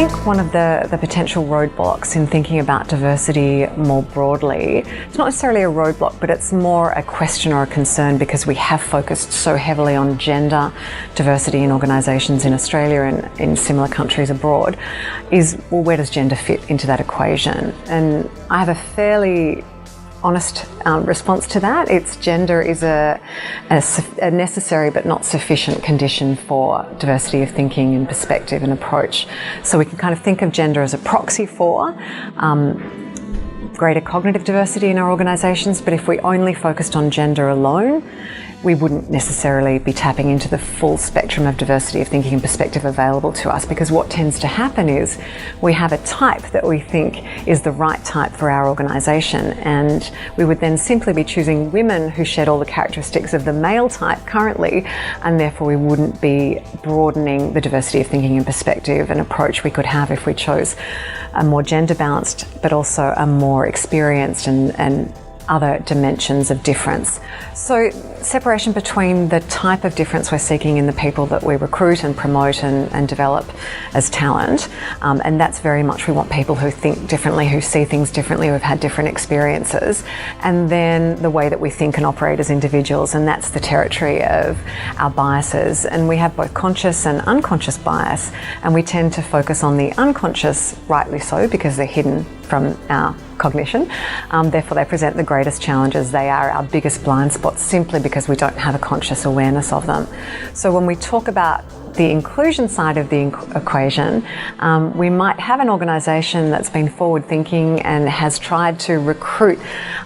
think one of the potential roadblocks in thinking about diversity more broadly, it's not necessarily a roadblock, but it's more a question or a concern because we have focused so heavily on gender diversity in organisations in Australia and in similar countries abroad, is, well, where does gender fit into that equation? And I have a fairly honest response to that. It's gender is a necessary but not sufficient condition for diversity of thinking and perspective and approach. So we can kind of think of gender as a proxy for greater cognitive diversity in our organisations, but if we only focused on gender alone, we wouldn't necessarily be tapping into the full spectrum of diversity of thinking and perspective available to us, because what tends to happen is we have a type that we think is the right type for our organisation, and we would then simply be choosing women who shared all the characteristics of the male type currently, and therefore we wouldn't be broadening the diversity of thinking and perspective and approach we could have if we chose a more gender balanced but also a more experienced and other dimensions of difference. So separation between the type of difference we're seeking in the people that we recruit and promote and develop as talent, and that's very much, we want people who think differently, who see things differently, who've had different experiences, and then the way that we think and operate as individuals, and that's the territory of our biases. And we have both conscious and unconscious bias, and we tend to focus on the unconscious, rightly so, because they're hidden from our cognition. Therefore, they present the greatest challenges. They are our biggest blind spots simply because we don't have a conscious awareness of them. So when we talk about the inclusion side of the equation, we might have an organisation that's been forward-thinking and has tried to recruit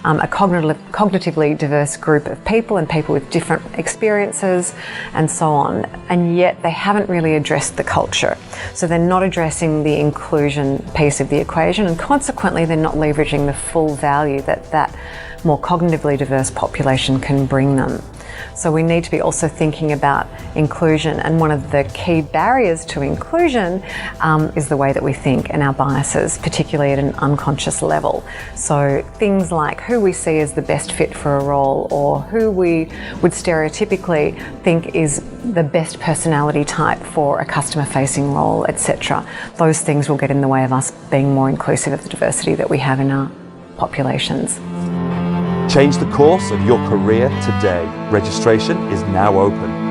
a cognitively diverse group of people and people with different experiences and so on, and yet they haven't really addressed the culture. So they're not addressing the inclusion piece of the equation, and consequently they're not leveraging the full value that that more cognitively diverse population can bring them. So we need to be also thinking about inclusion, and one of the key barriers to inclusion is the way that we think and our biases, particularly at an unconscious level. So things like who we see as the best fit for a role, or who we would stereotypically think is the best personality type for a customer-facing role, etc. Those things will get in the way of us being more inclusive of the diversity that we have in our populations. Change the course of your career today. Registration is now open.